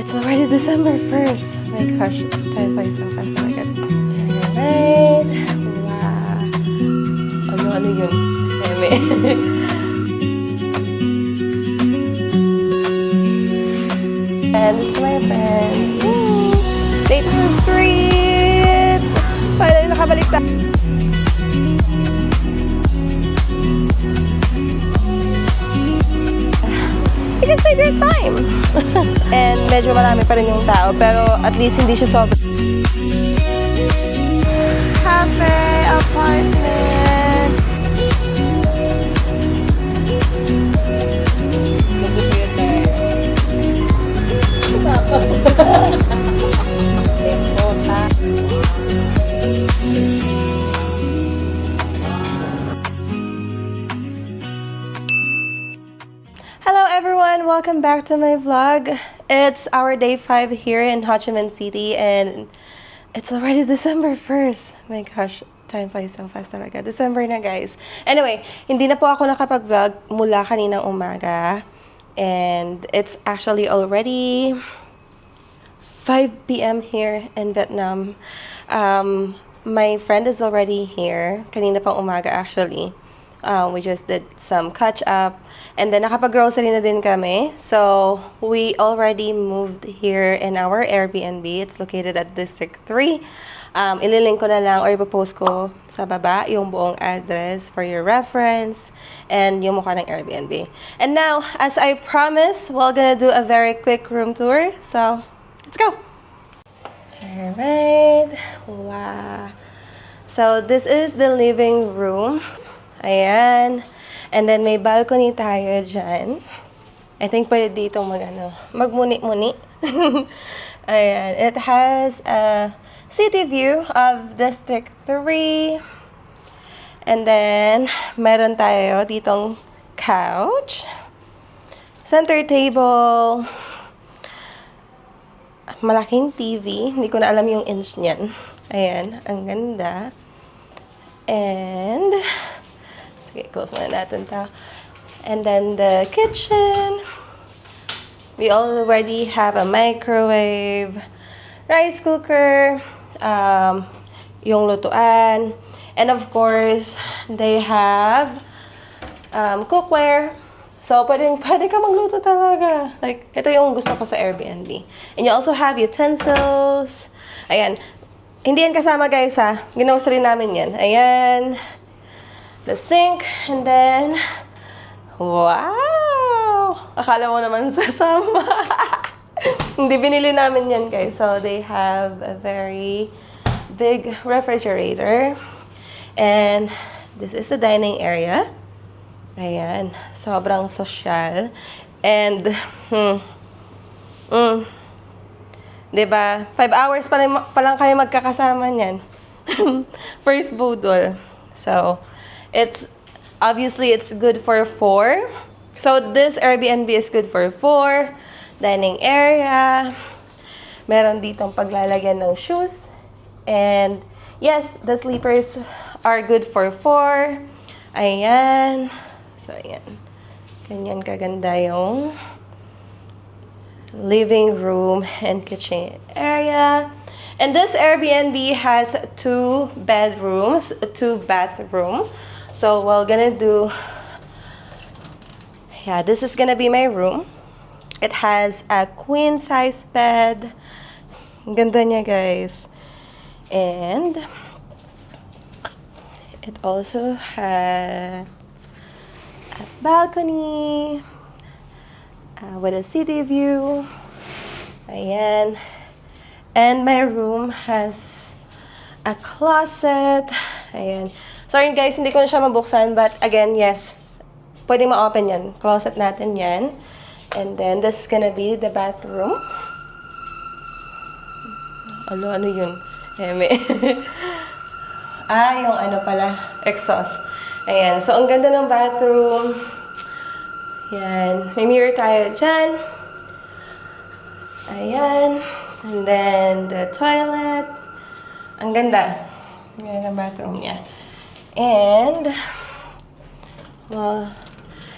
It's already December 1st. My gosh, time flies so fast talaga. Alright. Wow. Ano yun? Eme. And this is my friend. Woo! Date was sweet! Finally, nakabalik tayo. You can take your time. And medyo marami pa rin yung tao, pero at least hindi siya sobrang cafe, apartment. Hello everyone, welcome back to my vlog. It's our day 5 here in Ho Chi Minh City and it's already December 1st. My gosh, time flies so fast talaga. December na guys. Anyway, hindi na po ako nakapag-vlog mula kaninang umaga. And it's actually already 5 p.m. here in Vietnam. My friend is already here. Kanina pang umaga actually. We just did some catch up. And then nakapag-grocery na din kami. So, we already moved here in our Airbnb. It's located at District 3. Ililink ko na lang or ipopost ko sa baba yung buong address for your reference and yung mukha ng Airbnb. And now, as I promised, we're gonna do a very quick room tour. So, let's go! Alright. Wow. So, this is the living room. Ayan. And then, may balcony tayo dyan. I think pwede dito magmuni-muni. Ayan. It has a city view of District 3. And then, meron tayo ditong couch. Center table. Malaking TV. Hindi ko na alam yung inch niyan. Ayan. Ang ganda. And, sige, close muna natin ta. And then the kitchen. We already have a microwave, rice cooker, yung lutuan. And of course, they have cookware. So, pwede ka magluto talaga. Like, ito yung gusto ko sa Airbnb. And you also have utensils. Ayan. Hindi yan kasama guys ha. Ginousary namin yan. Ayan. The sink. And then, wow! Akala mo naman sasama. Hindi binili namin yan guys. So, they have a very big refrigerator. And this is the dining area. Ayan. Sobrang social. And, diba? 5 hours pa lang kayo magkakasama niyan. First budol. So, it's good for 4. So, this Airbnb is good for 4. Dining area. Meron ditong paglalagyan ng shoes. And, yes, the sleepers are good for 4. Ayan. So, ayan. Ganyan kaganda yung living room and kitchen area. And this Airbnb has 2 bedrooms, 2 bathroom. So, we're gonna do, yeah, this is gonna be my room. It has a queen size bed. Ang ganda niya, guys. And it also has a balcony with a city view. Ayan. And my room has a closet. Ayan. Sorry guys, hindi ko na siya mabuksan. But again, yes. Pwede ma-open yan. Closet natin yan. And then, this is gonna be the bathroom. Ano yun? Eme. Yung ano pala, exhaust. Ayan. So, ang ganda ng bathroom. Yan. May mirror tayo dyan. Ayan. And then, the toilet. Ang ganda. Yan ang bathroom niya. And, well,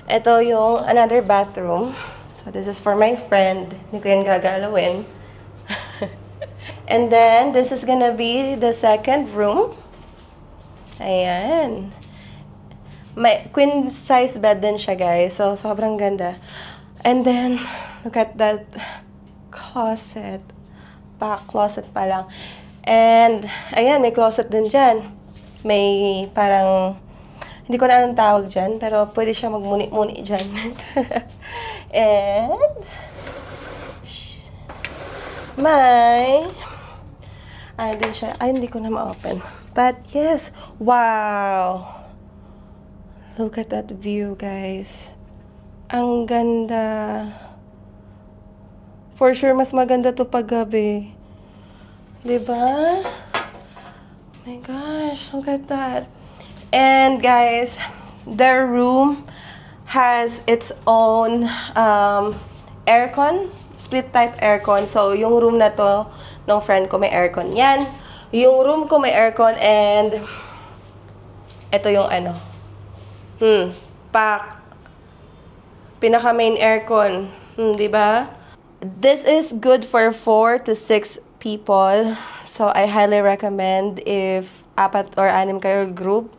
ito yung another bathroom. So this is for my friend. Hindi ko yan gagalawin. And then, this is gonna be the second room. Ayan. May queen size bed din siya, guys. So, sobrang ganda. And then, look at that closet. Back closet pa lang. And, ayan, may closet din dyan. May parang, hindi ko na anong tawag dyan, pero pwede siya magmuni-muni dyan. And, may, din siya. Ay, hindi ko na ma-open. But, yes. Wow! Look at that view, guys. Ang ganda. For sure, mas maganda to pag gabi. Diba? My gosh, look at that. And, guys, the room has its own aircon. Split-type aircon. So, yung room na to, ng friend ko may aircon. Yan. Yung room ko may aircon and ito yung ano. Pinaka main aircon. Di ba? This is good for 4 to 6 people. So, I highly recommend if 4 or 6 kayo group,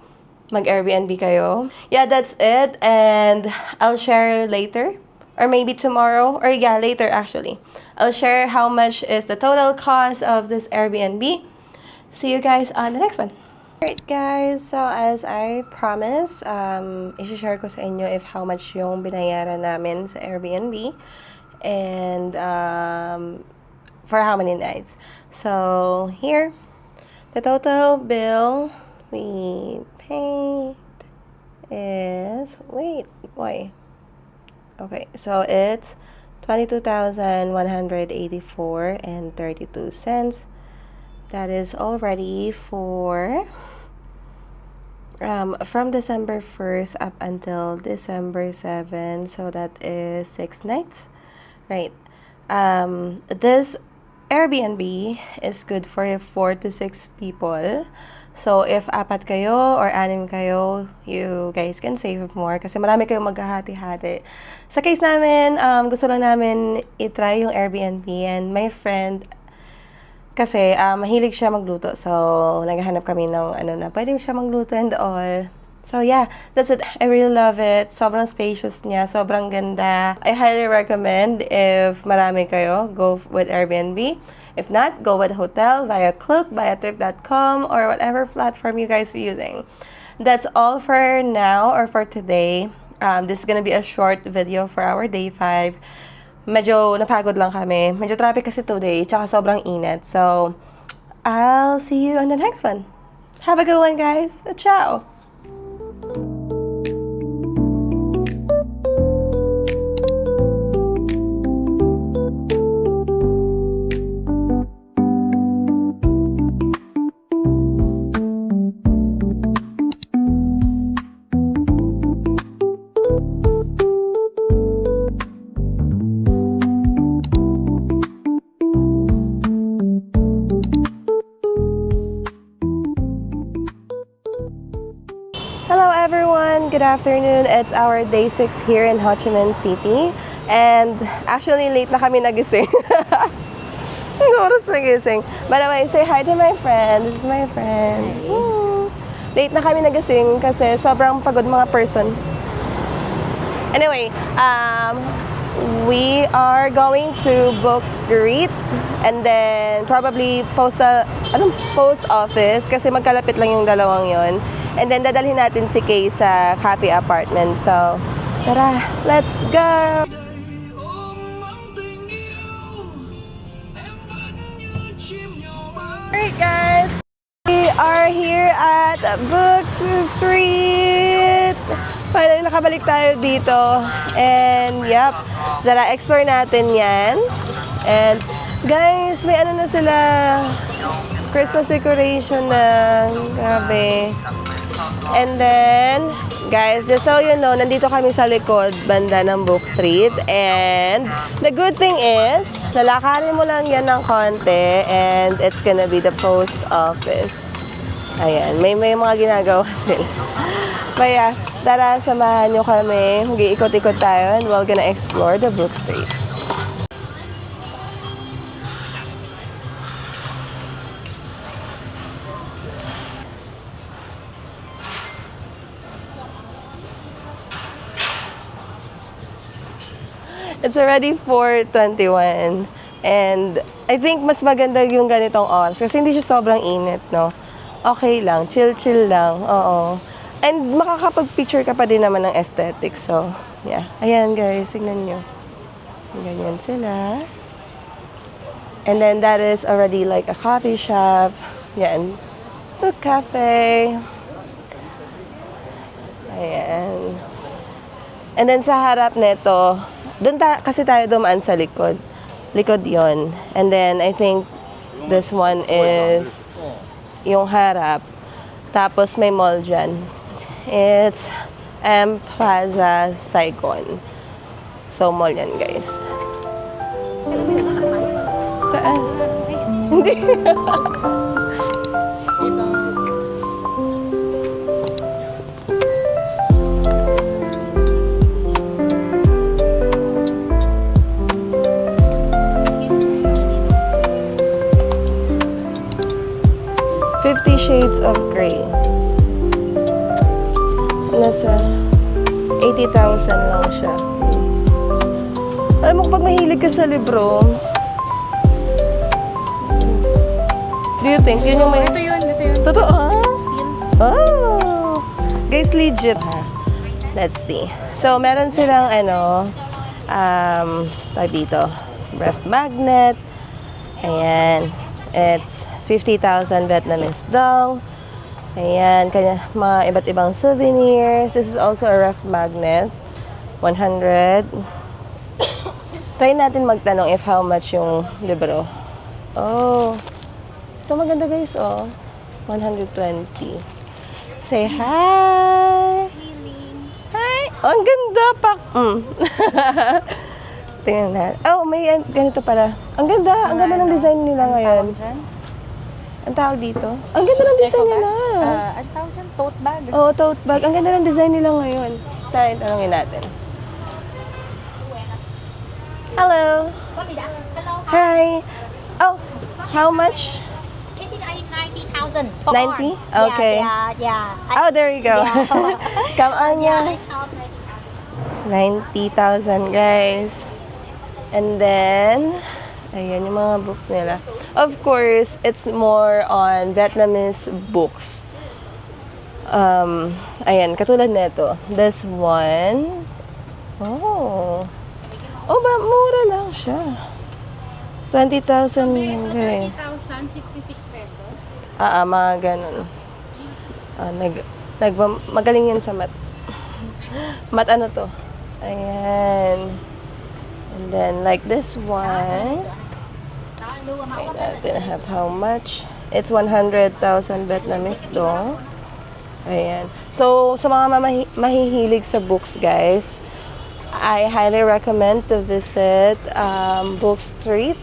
mag-Airbnb kayo. Yeah, that's it. And I'll share later. Or maybe tomorrow. Or yeah, later actually. I'll share how much is the total cost of this Airbnb. See you guys on the next one. Alright guys, so as I promised, i-share ko sa inyo if how much yung binayaran namin sa Airbnb. And for how many nights. So here, the total bill we paid is, wait, why? Okay, so it's 22,184 and 32 cents. That is already for from December 1st up until December 7. So that is 6 nights. Right. This Airbnb is good for 4 to 6 people. So, if 4 kayo or 6 kayo, you guys can save more kasi marami kayong maghahati-hati. Sa case namin, gusto lang namin i-try yung Airbnb and my friend, kasi mahilig siya magluto. So, naghahanap kami ng pwedeng siya magluto and all. So, yeah, that's it. I really love it. Sobrang spacious niya. Sobrang ganda. I highly recommend if marami kayo, go with Airbnb. If not, go with hotel via Klook, via Trip.com, or whatever platform you guys are using. That's all for now or for today. This is gonna be a short video for our day 5. Medyo napagod lang kami. Medyo traffic kasi today, tsaka sobrang init. So, I'll see you on the next one. Have a good one, guys. Ciao! Hello everyone! Good afternoon. It's our day 6 here in Ho Chi Minh City. And actually, late na kami nagising. Oras nagising. By the way, say hi to my friend. This is my friend. Late na kami nagising kasi sobrang pagod mga person. Anyway, we are going to Book Street and then probably post office kasi magkalapit lang yung dalawang yon. And then dadalhin natin si Kay sa cafe apartment. So, tara, let's go! Alright guys, we are here at Book Street. Finally, nakabalik tayo dito. And yep, tara, explore natin yan. And guys, may na sila, Christmas decoration na, grabe. And then, guys, just so you know, nandito kami sa likod, banda ng Book Street. And the good thing is, lalakarin mo lang yan ng konti and it's gonna be the post office. Ayan, may mga ginagawa sila. But yeah, Tara, samahan nyo kami. Mag-iikot-ikot tayo and we're gonna explore the book street. It's already 4:21 and I think mas maganda yung ganitong oras kasi hindi siya sobrang init, no? Okay lang, chill-chill lang, oo. And makakapag-picture ka pa din naman ng aesthetics, so yeah. Ayan guys, tignan nyo. Ganyan sila. And then that is already like a coffee shop. Yan. Book cafe. Ayan. And then sa harap nito, kasi tayo dumaan sa likod. Likod yon. And then I think this one is yung harap. Tapos may mall dyan. It's M Plaza Saigon. So mall yan guys. Saan? Hindi. 50 Shades of Grey. Nasa 80,000 lang siya. Alam mo, kapag mahilig ka sa libro, do you think yun yung may... Ito yun. Totoo, ah? Oh! Guys, legit, ha? Let's see. So, meron silang, tag dito, ref magnet. Ayan. It's 50,000 Vietnamese dong. Ayan, mga iba't ibang souvenirs. This is also a ref magnet. 100. Try natin magtanong if how much yung libro. Oh. Ito maganda guys, oh. 120. Say hi! Hi! Oh, ang ganda pa! Tingnan natin. Oh, may ganito pala. Ang ganda ng design nila ngayon. Ang tawag dito? Ang ganda ng design nila. Ang tawag dyan? Tote bag. Oo, tote bag. Ang ganda ng design nila ngayon. Tanongin natin. Hello. Hello. Hi. Oh, how much? It is 90,000. 90? Okay. Yeah. Oh, there you go. Yeah. Come on, yeah. I thought 90,000, guys. And then, ayan yung mga books nila. Of course, it's more on Vietnamese books. Ayan, katulad nito. This one. Oh. Oh, ba, mura lang siya. 20,000, guys. 20,066 pesos. Mga ganun. Magaling yan sa mat. Mat ano to? Ayan. And then, like this one. Okay, natin have how much? It's 100,000 Vietnamese dong. Ayan. So, sa mga mahihilig sa books, guys, I highly recommend to visit Book Street.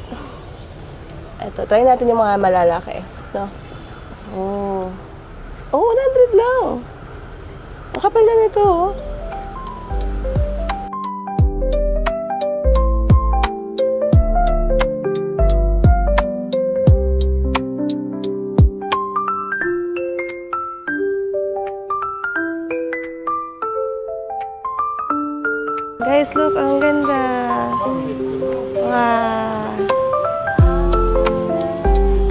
Ito, try natin yung mga malalaki. No? Oh. Oh, 100 lang. Ang kapal na nito, oh. Guys, look, ang ganda. Wow.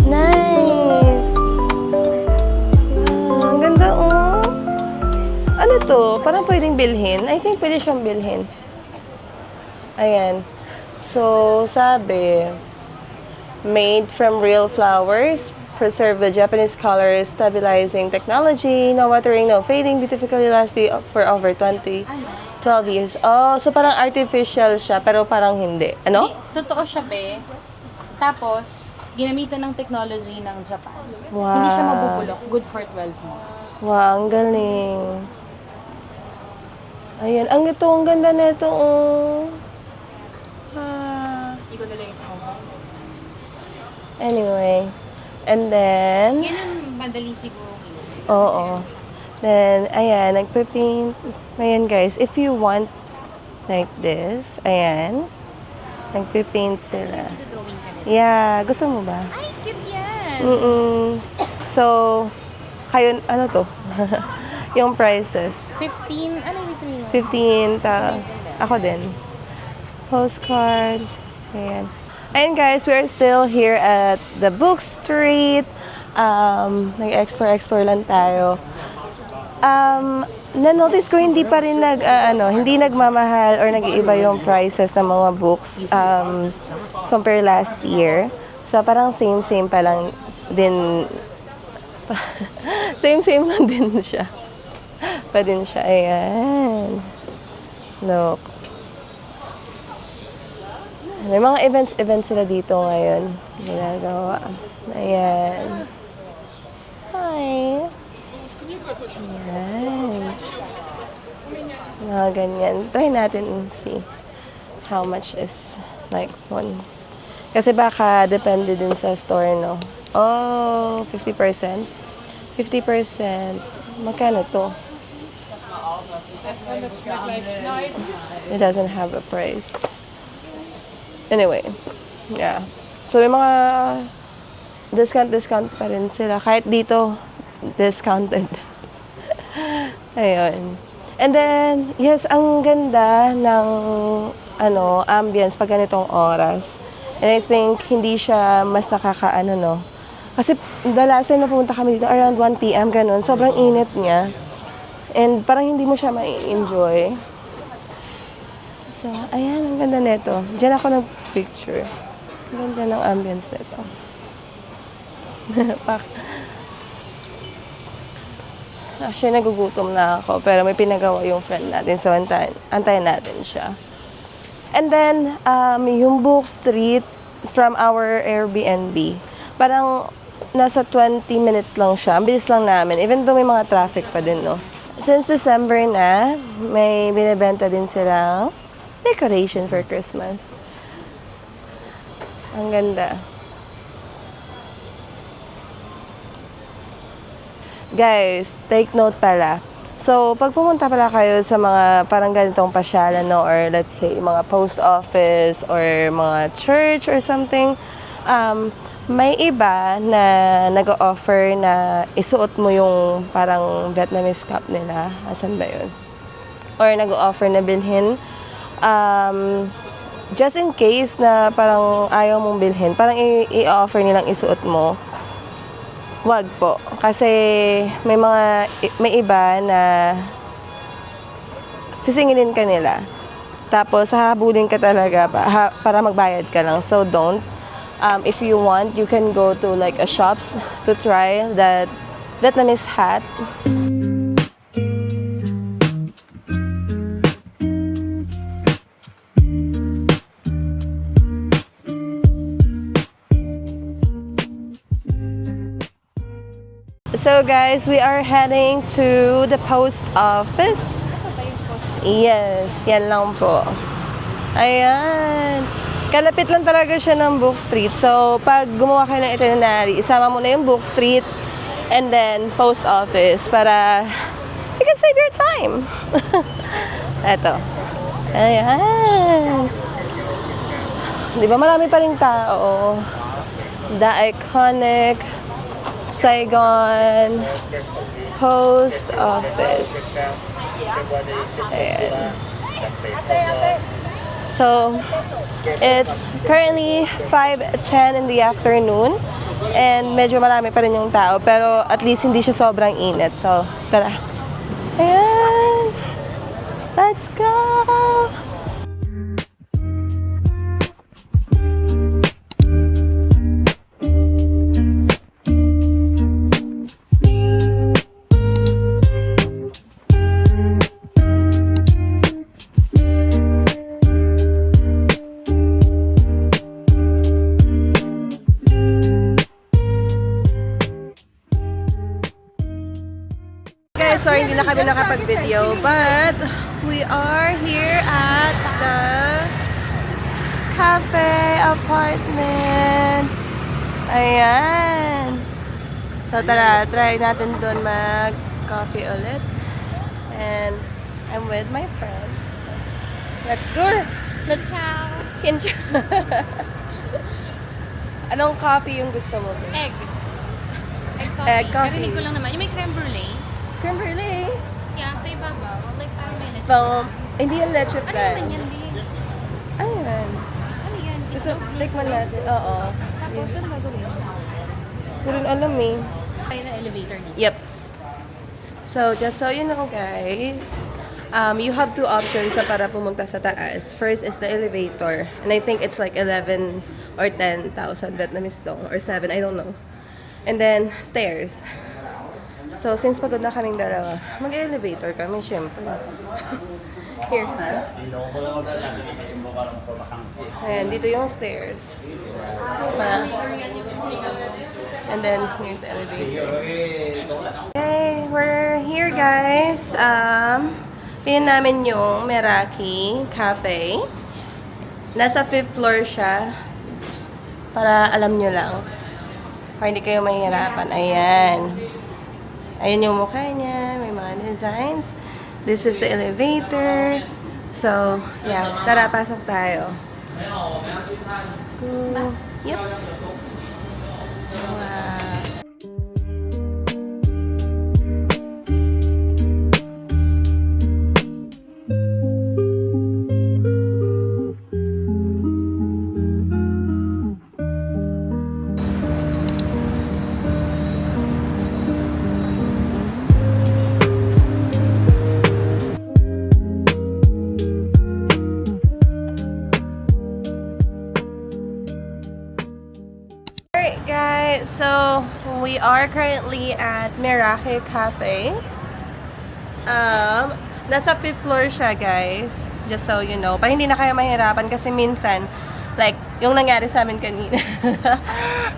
Nice. Wow, ang ganda, oh. Ano to? Parang pwedeng bilhin. I think pwede siyang bilhin. Ayan. So, sabi, made from real flowers, preserve the Japanese colors, stabilizing technology, no watering, no fading, beautifully lasting for over 12 years. Oh, so parang artificial siya, pero parang hindi. Ano? Totoo siya, be. Tapos, ginamitan ng technology ng Japan. Wow. Hindi siya mabubulok. Good for 12 months. Wow, ang galing. Ayan, ang ganda na ito, oh. Hindi ko nalagay sa home. Anyway, and then, Yan ang madali siguro. oo. Then, ayan, nagpe-paint. Ayan guys, if you want like this, ayan, nagpe-paint sila. Drawing ka na. Yeah, gusto mo ba? Ay, cute yan. So, kayo, ano to? Yung prices. 15, ano yung sabihin mo? 15, ako din. Postcard. Ayan. Ayan guys, we are still here at the book street. Nag-explore lang tayo. Na-notice ko hindi pa rin hindi nagmamahal or nag-iiba yung prices ng mga books compare last year. So parang same pa lang din. same lang din siya. Pa din siya. Ayan. Look. May mga events sila dito ngayon. Ginagawa. Ayan. Hi. Ayan. Mga ganyan. Try natin and see how much is like one. Kasi baka depende din sa store, no? Oh, 50%. 50%. Magkano to? It doesn't have a price. Anyway, yeah. So, may mga discount pa rin sila. Kahit dito, discounted. Ayun. And then, yes, ang ganda ng ambience pag ganitong oras. And I think hindi siya mas nakakaano, no? Kasi dalasan na pumunta kami dito around 1 p.m. ganun. Sobrang init niya. And parang hindi mo siya mai-enjoy. So, ayan, ang ganda nito. Diyan ako nag-picture. Ang ganda ng ambience nito. Actually, nagugutom na ako, pero may pinagawa yung friend natin, so antayin natin siya. And then, yung book street from our Airbnb, parang nasa 20 minutes lang siya. Ang bilis lang namin, even though may mga traffic pa din, no? Since December na, may binibenta din silang decoration for Christmas. Ang ganda. Guys, take note pala. So, pag pumunta pala kayo sa mga parang ganitong pasyalan, no, or let's say, mga post office or mga church or something, may iba na nag-offer na isuot mo yung parang Vietnamese cup nila. Asan ba yun? Or nag-offer na bilhin. Just in case na parang ayaw mong bilhin, parang i-offer nilang isuot mo. Wag po. Kasi may iba na sisingilin ka nila. Tapos hahabulin ka talaga para magbayad ka lang. So don't. If you want, you can go to like a shops to try that Vietnamese hat. So guys, we are heading to the post office. Yes, yan lang po. Ayan. Kalapit lang talaga siya ng Book Street. So, pag gumawa kayo ng itinerary, isama mo na yung Book Street and then post office para you can save your time. Eto. Ayan. Di ba marami pa ring tao? The iconic Saigon Post Office. Ayan. So, it's currently 5:10 in the afternoon and medyo marami pa rin yung tao pero at least hindi siya sobrang init. So, tara. Ayan. Let's go! So, hindi na kami nakapag-video, but we are here at the cafe apartment. Ayan. So, tara, try natin doon coffee ulit. And I'm with my friend. Let's go! Let's change. Anong coffee yung gusto mo? Egg. Egg coffee. Narinig ko lang naman. Yung may creme brulee. Creme brulee. Yeah, sa ibabaw. Like, parang may leche. Hindi yung leche Ano plan. naman yan, Bing? Ayun. Ano yan? Gusto, tikman natin. Oo. Tapos, ano gagawin? Hindi ko rin alam eh. Tayo na elevator dito. Yep. So, just so you know guys, you have two options sa para pumunta sa taas. First is the elevator. And I think it's like 11 or 10,000 Vietnamese dong. Or 7, I don't know. And then, stairs. So, since pagod na kaming dalawa, mag-elevator kami, syempre. Here. Ayan, dito yung stairs. And then, here's the elevator. Okay, we're here guys. Pinin namin yung Meraki Cafe. Nasa 5th floor siya. Para alam nyo lang. Para hindi kayo mahihirapan. Ayan. Ayan yung mukha niya. May mga designs. This is the elevator. So, yeah. Tara, pasok tayo. Yep. Wow. Alright guys, so we are currently at Meraki Cafe. Nasa 5th floor siya guys, just so you know. Para hindi na kayo mahirapan kasi minsan, like, yung nangyari sa amin kanina.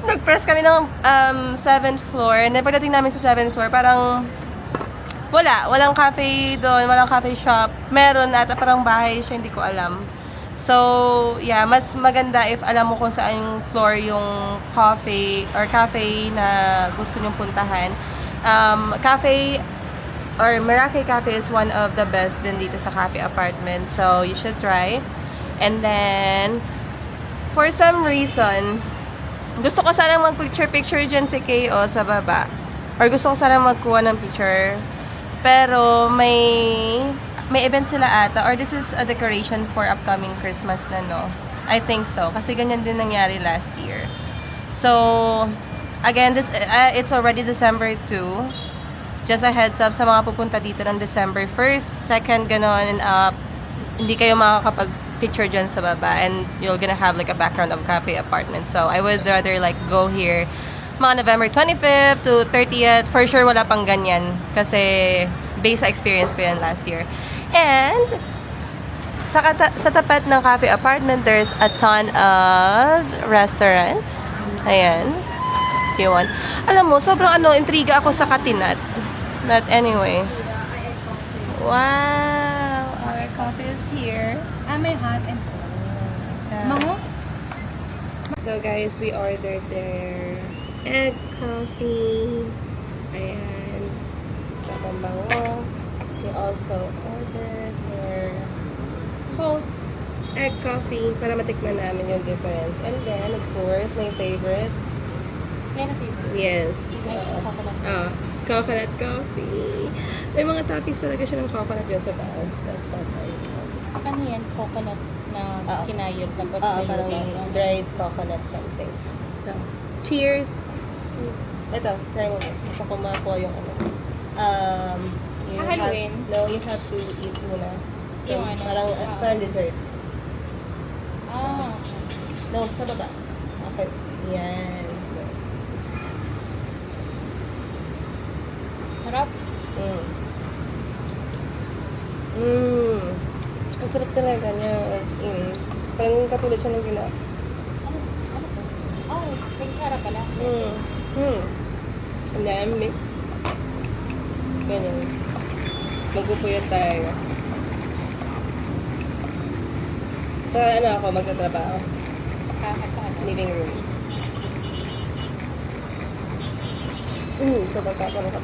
Nag-press kami ng 7th floor, and then pagdating namin sa 7th floor, parang walang cafe doon, walang cafe shop. Meron ata parang bahay siya, hindi ko alam. So, yeah, mas maganda if alam mo kung saan yung floor yung cafe na gusto nyong puntahan. Cafe or Meraki Cafe is one of the best din dito sa Cafe Apartment. So, you should try. And then, for some reason, gusto ko sana mag-picture-picture dyan si K.O. sa baba. Or gusto ko sana magkuha ng picture. Pero, may event sila ata, or this is a decoration for upcoming Christmas na, no? I think so. Kasi ganyan din nangyari last year. So, again, it's already December 2. Just a heads up sa mga pupunta dito ng December 1st, 2nd, ganon, and up. Hindi kayo makakapag-picture dyan sa baba, and you're gonna have like a background of Cafe Apartment. So, I would rather like go here mga November 25th to 30th. For sure, wala pang ganyan. Kasi, based sa experience ko yan last year. And, sa tapat ng Cafe Apartment, there's a ton of restaurants. Ayan. If you want. Alam mo, sobrang intriga ako sa Katinat. But anyway. Wow! Our coffee is here. May hot and Mango? So guys, we ordered their egg coffee. Ayan. Tapang bango. We also ordered their cold egg coffee para matikman namin yung difference. And then, of course, my favorite. Yan ang favorite. Yes. Coconut. Coconut coffee. May mga toppings talaga siya ng coconut dyan sa taas. That's what I love. Ano yan? Coconut na kinayod. Tapos Parang dried coconut something. So, cheers! Ito, try mo. Gusto ko makuha yung Hahaluin? No, you have to eat muna. Yung ano? Parang dessert. Ah. No, sa baba. Okay. Yan. Harap. Ang sarap talaga niya. As in. Parang katulad siya ng gila. Ano to? Oh, pink harap pala. And then, mix. Ganyan. Magpupuyat tayo. So, ano ako, magtatrabaho? Saan? Living room. So, magkakaroon ka.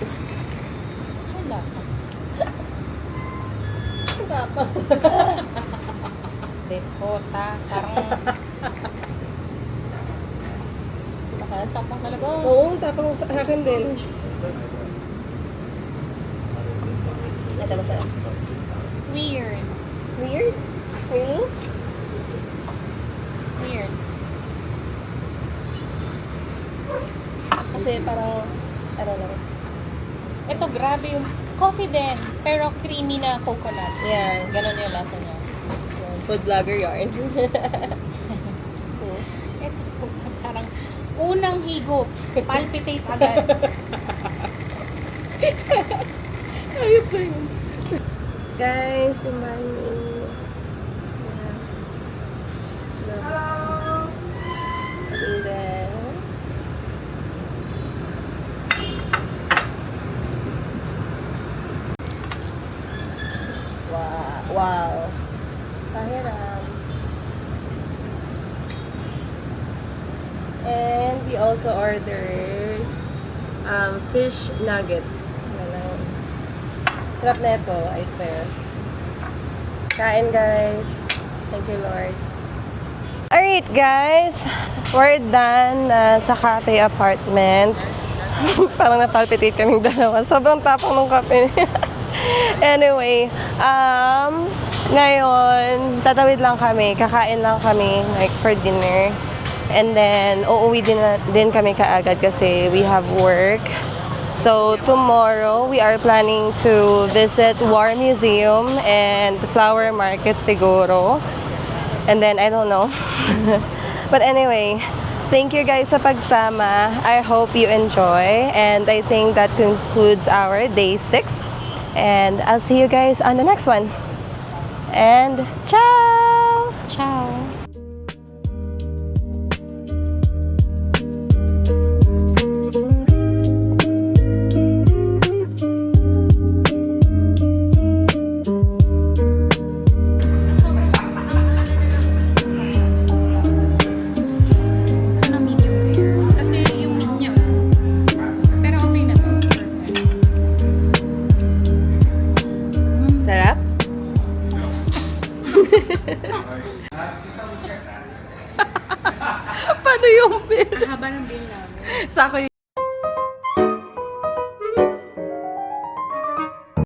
Tapang. Dekota. Parang... Tapang talaga. Oo, tapang sa akin din. Ito ba sa'yo? Weird. Weird? Really? Weird. Kasi parang, ano lang. Ito, grabe yung coffee din. Pero creamy na coconut. Yeah. Ganon yung lasa niya. Food vlogger yarn. Ito, parang unang higop. Palpitate agad. Ayun po yun. Guys, simbahan niyo. Hello! And then, wow. Pahiram. And we also ordered fish nuggets. Ganun. Sarap na ito, I swear. Kain, guys. Thank you, Lord. Alright, guys. We're done sa cafe apartment. Parang napalpitate kaming dalawa. Sobrang tapang ng kape. Anyway, ngayon, tatawid lang kami. Kakain lang kami, like, for dinner. And then, uuwi din kami kaagad kasi we have work. So, tomorrow, we are planning to visit War Museum and Flower Market siguro. And then, I don't know. But anyway, thank you guys sa pagsama. I hope you enjoy. And I think that concludes our day 6. And I'll see you guys on the next one. And ciao! Ciao! Sarap? Paano yung bill? Haba ng bill namin. Sa ako